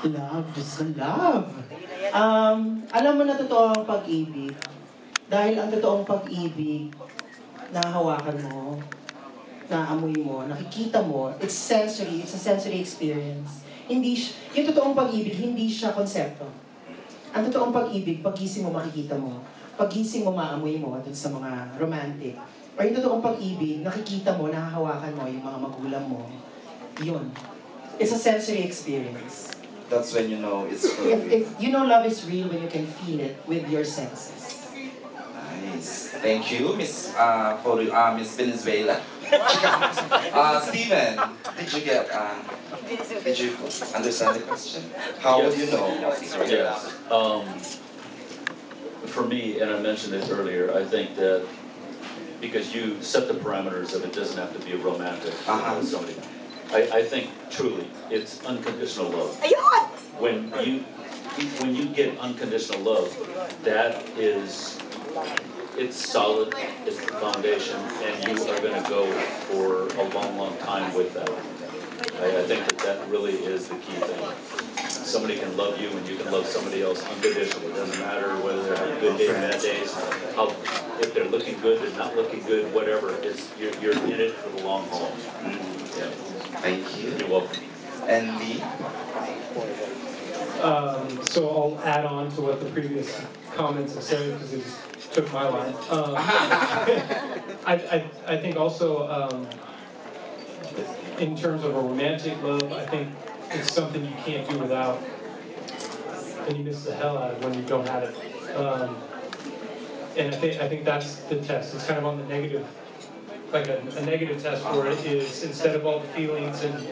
Love, Diyos ko, love. Alam mo na totoo ang pag-ibig. Dahil ang totoong pag-ibig, nahahawakan mo, naamoy mo, nakikita mo, it's a sensory experience. Yung totoong pag-ibig, hindi siya konsepto. Ang totoong pag-ibig, pagising mo makikita mo. Pagising mo maamoy mo dun sa mga romantic. Or yung totoong pag-ibig, nakikita mo, nahahawakan mo yung mga magulang mo. Yun. It's a sensory experience. That's when you know it's for If real. you know love is real when you can feel it with your senses. Nice. Thank you, Miss Venezuela. Steven, did you understand the question? How would you know? Yes. For me, and I mentioned this earlier, I think that because you set the parameters of it doesn't have to be a romantic with somebody. I think truly it's unconditional love. When you get unconditional love, that is, it's solid, it's the foundation, and you are going to go for a long, long time with that. I think that really is the key thing. Somebody can love you and you can love somebody else unconditionally. It doesn't matter whether they're having good days, bad days, if they're looking good, they're not looking good, whatever. You're in it for the long haul. Yeah. Thank you. You're welcome. And Lee? So I'll add on to what the previous comments have said because it took my line. I think also in terms of a romantic love, I think it's something you can't do without, and you miss the hell out of when you don't have it. And I think that's the test. It's kind of on the negative, like a negative test for it is instead of all the feelings and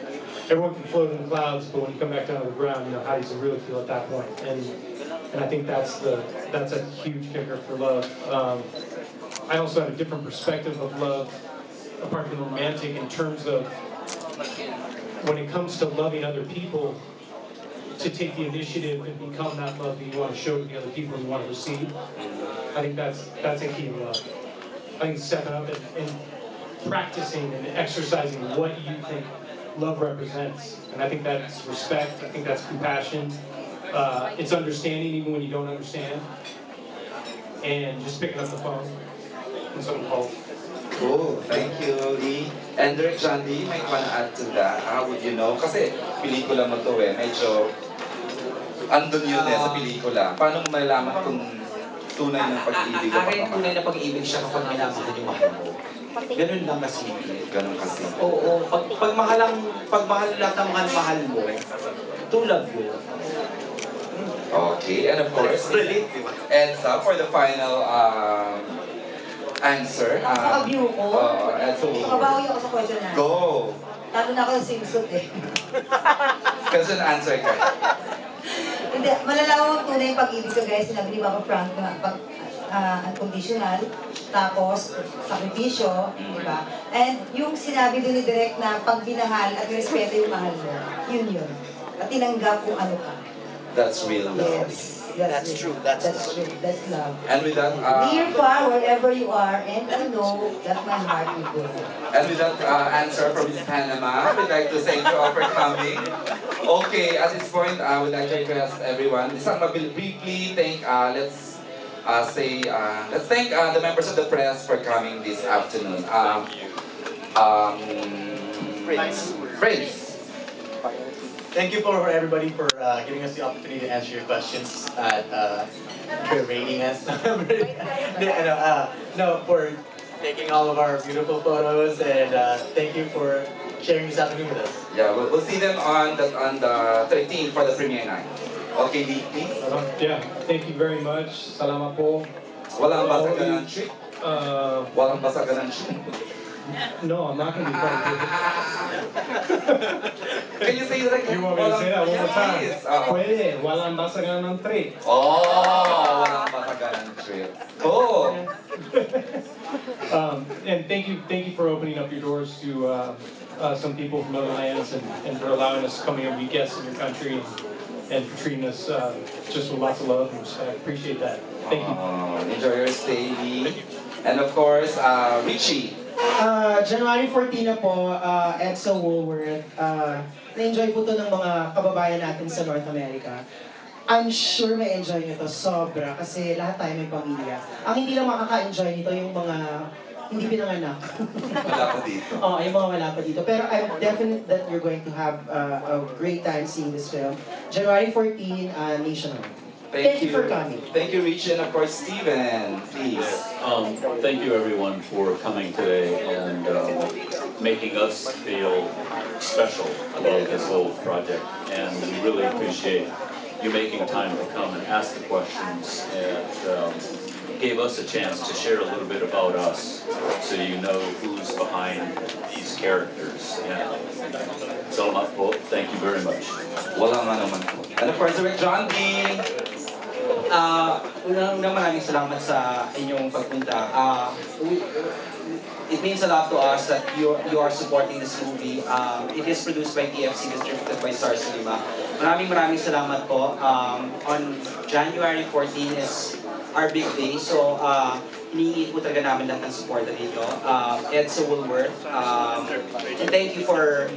everyone can float in the clouds, but when you come back down to the ground, you know how does it really feel at that point? And I think that's a huge kicker for love. I also have a different perspective of love, apart from the romantic, in terms of when it comes to loving other people, to take the initiative and become that love that you want to show to the other people you want to receive. I think that's a key to love. I think stepping up and practicing and exercising what you think love represents. And I think that's respect, I think that's compassion, it's understanding even when you don't understand, and just picking up the phone when someone calls. Cool, thank you, Lee. And Direk Jandy, may wanna add to that? How would you know? Kasi pelikula mo to medyo andun yun sa pelikula. Paano mo malalaman kung tunay ng pag-ibig o Akin, pagmamahal? tunay na pag-ibig siya kapag nalaman ko yung mahal mo. Ganun lang kasi. Ganun kasi. Oo, pagmahal lahat ng mahal mo, to love you. Okay, and of course, Edsa for the final answer. Maka-view ko? Edsa. Makabawi ako sa question na. Go! Lalo na ako sa swimsuit eh. Question answer ka. Hindi, malalaman ang tunay yung pag-ibig ko guys. Sinabi ni Papa Frank na unconditional, tapos sakripisyo, di ba? And yung sinabi doon ni Direk na pag binahal at respeto yung mahal mo, yun. At tinanggap kung ano ka. That's real love. Yes. That's true. That's true. That's love. And with that, Near, far, wherever you are, and I know that my heart will go. and with that answer from Miss Panama, we'd like to thank you all for coming. Okay, at this point, I would like to request everyone. Isang briefly thank. Let's thank the members of the press for coming this afternoon. Prince. Thank you for everybody for giving us the opportunity to answer your questions and for rating us. For taking all of our beautiful photos and thank you for sharing this afternoon with us. Yeah, we'll see them on the 13th for the premiere night. Okay, Lee, please. Yeah, thank you very much. Salamat po. Walang basagan ng trip. Walang basagan ng trip. No, I'm not going to be part of it. Can you say that again? You want me to say that one more time? Yes. Pwede, walang basagan ng trip. Oh, walang basagan ng trip. Oh. And thank you for opening up your doors to some people from other lands and for allowing us to come here and be guests in your country and for treating us just with lots of love and respect. Appreciate that. Thank you. Enjoy your stay, Lee. And of course, Richie. January 14 na po, EDSA Woolworth. na-enjoy po to ng mga kababayan natin sa North America. I'm sure may enjoy nyo to sobra kasi lahat tayo may pamilya. Ang hindi lang makaka-enjoy nito yung mga hindi pinanganak. Wala pa dito. Oo, yung mga wala pa dito. Pero I'm definite that you're going to have a great time seeing this film. January 14, nationwide. Thank you for coming. Thank you, Richie, and of course, Steven. Please. Thank you everyone for coming today and making us feel special about this whole project. And we really appreciate you making time to come and ask the questions and gave us a chance to share a little bit about us so you know who's behind these characters. Yeah. Salamat po. Thank you very much. Wala man naman po. And of course, Direk John D. Unang maraming salamat sa inyong pagpunta. It means a lot to us that you are supporting this movie. It is produced by TFC, distributed by Star Cinema. Maraming salamat po. On January 14 is our big day, so hinihingi po talaga namin lahat ng suporta dito. Edsa Woolworth, and thank you for,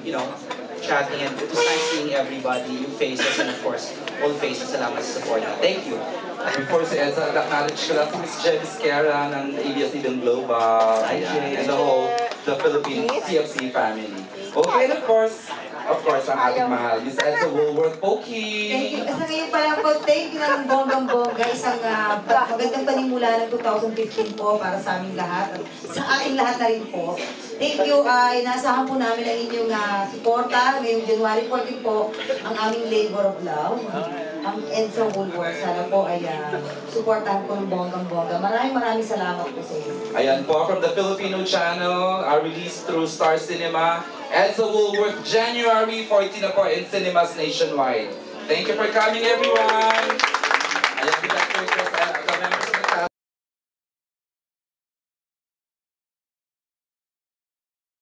chatting, and it was nice seeing everybody, yung faces, and of course, all faces. Salamat sa support. Thank you. Before si Edsa, acknowledge ko lang si Miss Jen Vizquera ng ABS-CBN Global. Ayan. And the whole, the Philippine TFC family. Okay, and of course, ang ating mahal, Miss Edsa Woolworth Poki. Thank you. Sa ngayon pa lang po, thank you ng bonggang-bongga. Isang magandang panimula ng 2015 po para sa aming lahat. At sa aking lahat na rin po. Thank you. Inaasahan po namin ang inyong suporta. Ngayong January 14 po, ang aming Labor of Love. Ang Edsa Woolworth. Sana po ay supportahan po ng bonggang-bongga. Maraming salamat po sa inyo. Ayan po, from the Filipino channel, released through Star Cinema. Edsa Woolworth, January 14 na po in cinemas nationwide. Thank you for coming, everyone!